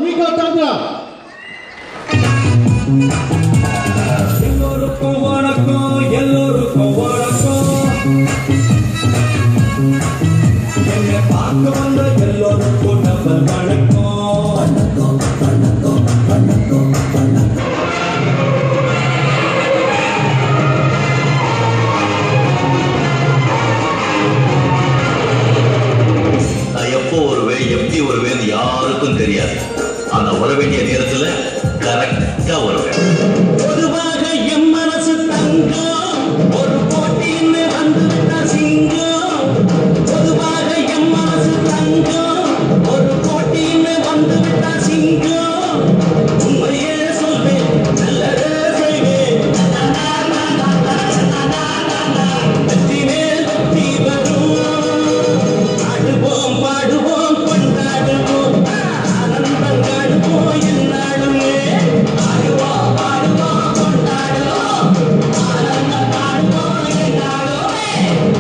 Rico Tandra. எல்லோருக்கும் வணக்கம், எல்லோருக்கும் வணக்கம். என்னை பார்க்க வந்த எல்லோருக்கும் நம்ம வணக்கம். வணக்கம் வணக்கம் வணக்கம் வணக்கம். நான் எப்போ வருவேன் எப்படி வருவேன்னு யாருக்கும் தெரியாது. ஆனா வர வேண்டிய நேரத்துல கரெக்டா வருவேன். பொதுவாக என் மனசு தங்கம், ஒரு போட்டின்னு வந்துவிட்டா சிங்கம். பொதுவாக என் மனசு தங்கம், ஒரு போட்டின்னு வந்துவிட்டா சிங்கம். உண்மையே சொல்வேன், நல்லதே செய்வேன். வெற்றி மேல் வெற்றி வரும். ஆடுவோம் பாடுவோம் கொண்டாடுவோம், ஆனந்தம் காணுவோம் என்னாலுமே. ஆடுவோம் பாடுவோம் கொண்டாடுவோம், ஆனந்தம் காணுவோம் என்னாலுமே.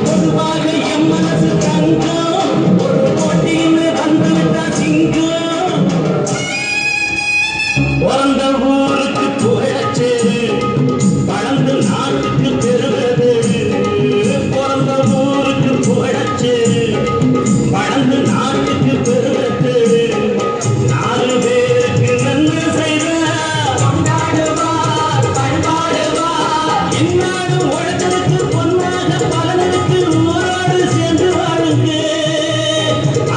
பொதுவாக என் மனசு தங்கம், ஒரு போட்டின்னு வந்துவிட்டா சிங்கம். பிறந்த ஊருக்கு புகழச்சேரு, வளர்ந்து நாட்டுக்கு பெருகிறது. பிறந்த ஊருக்கு புகழச்சேரு, வளர்ந்து நாட்டுக்கு பெருகிறது. 4 பேருக்கு நன்மை செய்த கொண்டாடுவார் பண்பாடுவார். என்னாடு உழைச்சதுக்கு பொன்னாக பலனுக்கு ஊரோடு சேர்ந்து வாழுங்க.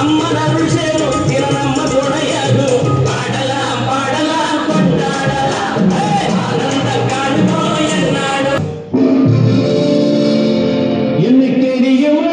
அம்மன் அருள் சேரும் திற நம்ம துணையாகும். பாடலாம் பாடலாம் கொண்டாடலாம், ஆனந்தம் காணுவோம் என்னாடும். என்னை தெரியுமா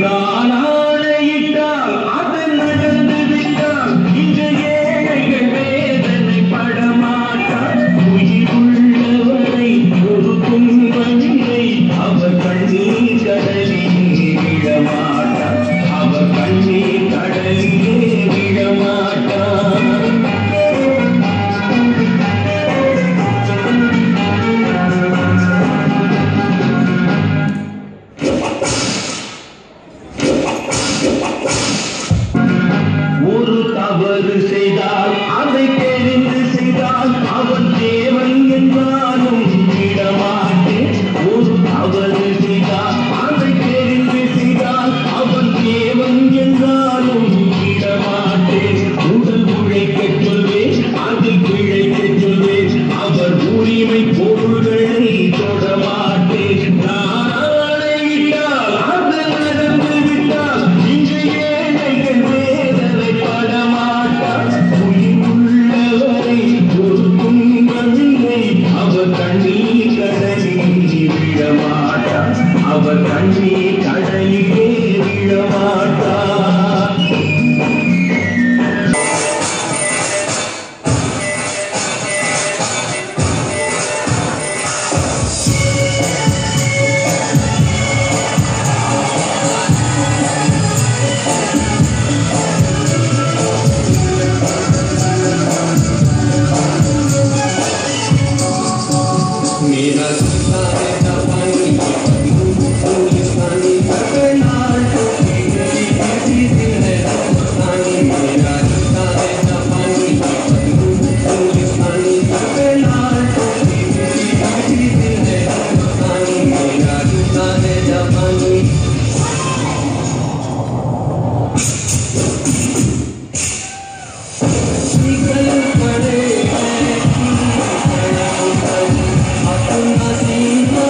நான் ஆணையிட்டால் அது நடந்து விட்டால் இன்று ஏழைகள் வேதனை படமாட்டார். உயிர் உள்ளவரை ஒரு துன்பமில்லை, அவர் கண்ணீர் கடலிலே விழமாட்டார். அவர் கண்ணீர் கடலிலே விழமாட்டார். ஒரு தவறு செய்தால் அதை தெரிந்து செய்தால் அவன் தேவன் என்றாலும் விடமாட்டேன். ஒரு தவறு செய்தால் அதை தெரிந்து செய்தால் அவன் தேவன் என்றாலும் விடமாட்டேன். உடல் உழைக்கச் சொல்வேன், அதில் பிழைக்கச் சொல்வேன், அவர் உரிமை பொருள்களை தொடமாட்டேன். நான் ஆணையிட்டால் அது நடந்து விட்டால் இன்று ஏழைகள் வேதனை படமாட்டார். உயிர் உள்ளவரை ஒரு துன்பமில்லை, அவர் கண்ணீர் கடலிலே விழமாட்டார். அவர் கண்ணீர் கடலிலே விழமாட்டார். मेरा सीता है ना पानी, पुलिस पानी कर नाल टोपी किसी दिल है पानी. मेरा सीता है ना पानी, पुलिस पानी कर नाल टोपी किसी दिल है पानी. मेरा सीता है ना पानी. निकल पड़े अपना सीना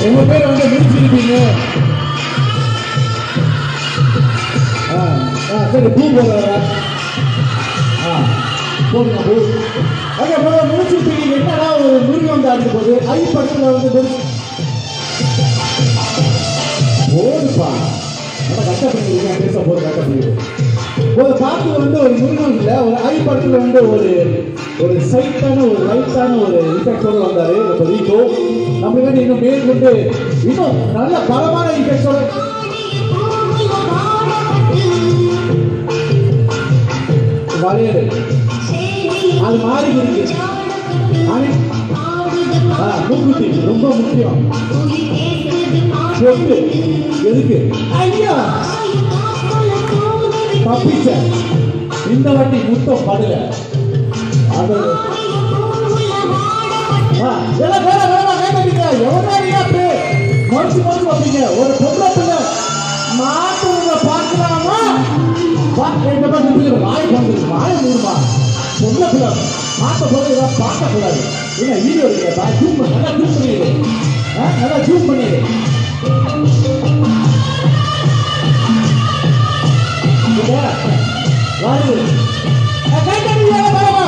உங்க பேரை வந்து முடிச்சிருப்பீங்க. சரி பூ போடுறா. போடுங்க பூ. ஓகே முடிச்சிருப்பீங்க. என்னடா ஒரு முருகன் வந்து ஆடுது போது ஐ படத்துல வந்து போடுப்பா. நம்ம கஷ்டப்படுறீங்க பேச போது கஷ்டப்படுது. ஒரு பாட்டுல வந்து ஒரு முருகன் இல்லை, ஒரு ஐ படத்துல வந்து ஒரு சைட்டான ஒரு லைட்டான ஒரு இஃபெக்டோட வந்தாரு நம்ம ரீகோ. நம்மளுக்கு வந்து இன்னும் மேற்கொண்டு இன்னும் நல்ல பலமான இஃபெக்டோட வரையது அது மாறி இருக்கு. மூக்குத்தி ரொம்ப முக்கியம். பொட்டு எதுக்கு? ஐயா தப்பிச்ச இந்த வாட்டி முத்தம் படல. அது மறுச்சு மறுச்சு வைப்பீங்க. ஒரு பொம்பளை பிள்ளை மாட்டுறத பார்க்கலாமா? வாய் பண்ணுறது வாய மூடுமா? பொம்பளை பிள்ளை மாட்ட போது பார்க்கக்கூடாது. என்ன வீடியோ இருக்கா? ஜூம் பண்ணி நல்லா ஜூம் பண்ணிடு. நல்லா ஜூம் பண்ணிடு. வாரு கை கட்டி பரவா.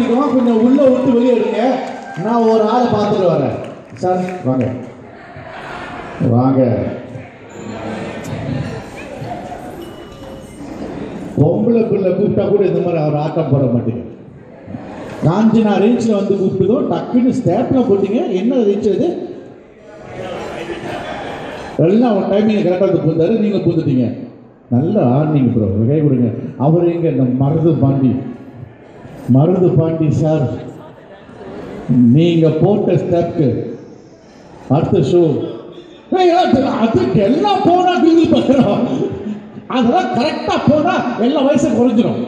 மாட்டிக்குவோம், கொஞ்சம் உள்ள விட்டு வெளியே எடுங்க. நான் ஒரு ஆளை பார்த்துட்டு வரேன். சார் வாங்க வாங்க. பொம்பளை பிள்ளை கூப்பிட்டா கூட இந்த மாதிரி அவர் ஆட்டம் போட மாட்டேங்க. காஞ்சினா ரேஞ்சில் வந்து கூப்பிட்டுதோ டக்குன்னு ஸ்டேப்ல போட்டீங்க. என்ன ரேஞ்ச் அது? எல்லாம் ஒரு டைமிங் கரெக்டாக வந்து பூந்தாரு, நீங்கள் பூந்துட்டீங்க. நல்லா ஆடினீங்க ப்ரோ, கை கொடுங்க. அவர் எங்க இந்த மருது பாண்டி சார், நீங்க போட்ட ஸ்டெப்க்கு அடுத்த ஷோ அதுக்கு எல்லாம் போனா கிங்கிள் பண்ணுறோம். அதெல்லாம் கரெக்டா போனா எல்லா வயசும் குறைஞ்சிடும்.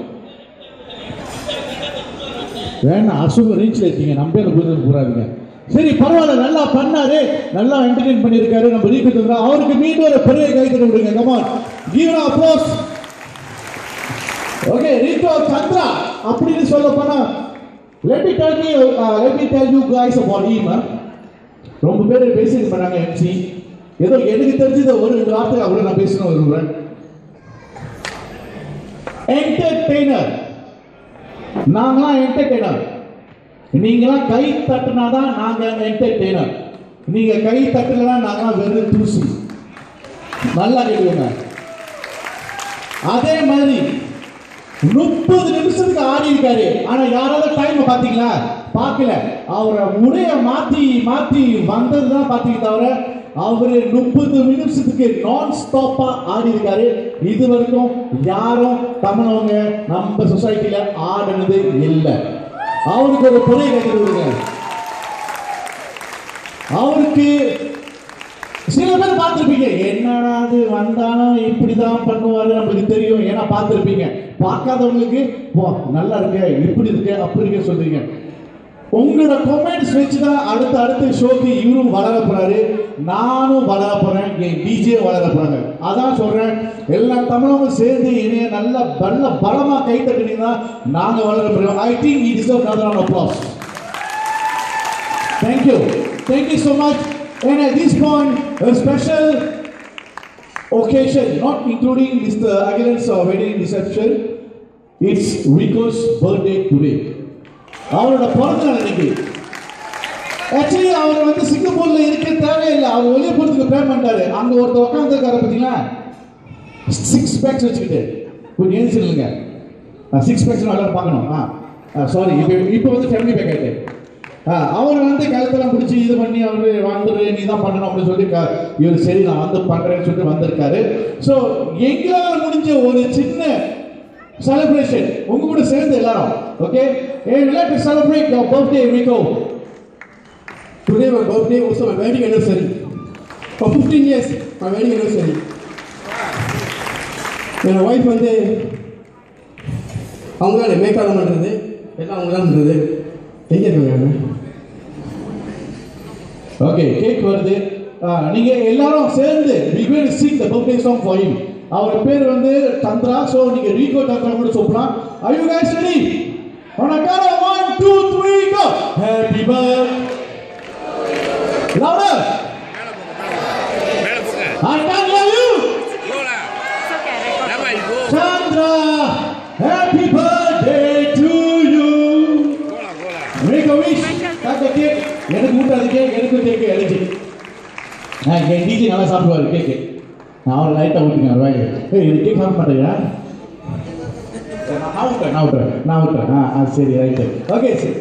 வேணாம், அசுக ரீச்ல இருக்கீங்க, நம்பேல புரிஞ்சு போறாதீங்க. சரி பரவாயில்ல, நல்லா பண்ணாரு, நல்லா என்டர்டெயின் பண்ணியிருக்காரு. நம்ம ரீகோ அவருக்கு மீண்டும் ஒரு பெரிய கைத்தறி விடுங்க. Come on, give an applause. Okay, Rico Chandra அப்படின்னு சொல்ல போனா let me tell you guys about him. ரொம்ப பேர் பேசிட்டு பண்ணாங்க எம்சி. ஏதோ எனக்கு தெரிஞ்சது ஒரு 2 வார்த்தை அவ்வளவு நான் பேசணும் வருவேன். என்டர்டெய்னர், நாங்களாம் என்டர்டெய்னர். நீங்களாம் கை தட்டினாதான் நாங்க என்டர்டெய்னர். நீங்க கை தட்டலனா நாங்களாம் வெறும் தூசி. நல்லா கேளுங்க. அதே மாதிரி 30 நிமிஷத்துக்கு ஆடி இருக்காரு. ஆனா யாராவது டைம் பாத்தீங்களா? பார்க்கல. அவரை முறைய மாத்தி வந்ததுதான் பாத்தீங்க தவிர அவரு 30 நிமிஷத்துக்கு நான் ஸ்டாப்பா ஆடி இருக்காரு. இது வரைக்கும் யாரும் தமிழவங்க நம்ம சொசைட்டில ஆடுனது இல்லை. அவருக்கு ஒரு பெரிய கை கொடுங்க. அவருக்கு சில பேர் பார்த்துருப்பீங்க, என்னடா அது வந்தாலும் இப்படிதான் பண்ணுவாரு, நம்மளுக்கு தெரியும். ஏன்னா பார்த்துருப்பீங்க. பார்க்காதவங்களுக்கு நல்லா இருக்கு, இப்படி இருக்கு, அப்படி இருக்கு சொல்றீங்க. உங்களோட கமெண்ட்ஸ் வச்சுதான் அடுத்த ஷோக்கு இவரும் வளர போறாரு, நானும் வளர போறேன், டிஜே வளர போறாங்க. அதான் சொல்றேன், எல்லா தமிழமும் சேர்ந்து இணைய நல்ல பலமா கை தட்டினீங்கன்னா நாங்க வளர போறோம். I think he deserves another round of applause. Thank you so much. And at this point, a special occasion, not including Mr. Agilan's wedding reception. It's Rico's birthday today. அவரோட பிறந்த நாள் இன்னைக்கு. ஆக்சுவலி அவர் வந்து சிங்கப்பூர்ல இருக்க தேவையில்லை, அவர் வெளியே போறதுக்கு பிளான் பண்ணிட்டாரு. அங்க ஒருத்தர் உட்காந்துருக்காரு பார்த்தீங்களா, 6 பேக்ஸ் வச்சுக்கிட்டு. கொஞ்சம் ஏன் சொல்லுங்க, 6 பேக்ஸ் எல்லாரும் பார்க்கணும். சாரி, இப்போ வந்து ஃபேமிலி பேக் ஆயிட்டு. அவர் வந்து கழுத்தெல்லாம் பிடிச்சி இது பண்ணி அவரு வந்துரு, நீ தான் பண்ணணும் அப்படின்னு சொல்லி இவர் சரி நான் வந்து பண்றேன்னு சொல்லிட்டு வந்திருக்காரு. ஸோ எங்களால் முடிஞ்ச ஒரு சின்ன celebration உங்க கூட சேர்ந்து எல்லாரும். Okay, hey, we like to celebrate your birthday, Rico. Today my birthday, also my wedding anniversary. For 15 years, my wedding anniversary. My wife வந்து அவங்க தான் மேக்கப் பண்ணுறது, எல்லாம் அவங்க தான் பண்ணுறது. எங்கே இருக்காங்க? ஓகே, கேக் வருது. நீங்க எல்லாரும் சேர்ந்து we will sing the birthday song for him. அவர் பேர் வந்து சந்திரா. சோ நீங்க ரீகோ சந்திரா கூட சொல்லலாம். Are you guys ready? On a count of 1, 2, 3, go. Happy birthday. Louder. I can't hear you. Chandra, happy birthday to you. Make a wish. Cut the cake. எனக்கு ஊட்டாது cake, எனக்கு cake அடிச்சு. என் டிஜி நல்லா சாப்பிடுவாரு கேக்கு. நான் அவரை லைட்டாக ஊட்டிங்க ரூபாய். எனக்கு கேக் சாப்பிட மாட்டேங்க. நான் விட்டுறேன். சரி ரைட்டு. ஓகே சரி.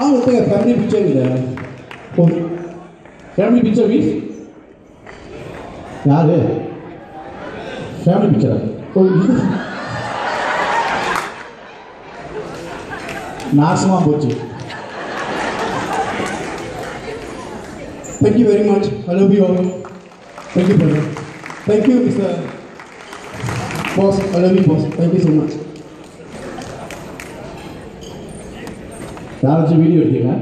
ஒருத்தங்க ஃபேமிலி பிக்சர் இல்லை. ஃபேமிலி பிக்சர் வீஸ் யாரு? ஃபேமிலி பிக்சரா? நாசமாக போச்சு. Thank you very much. I love you all. Thank you, brother. Thank you, Mr. Boss. I love you, boss. Thank you so much. யாராச்சும் video எடுத்தீங்களா?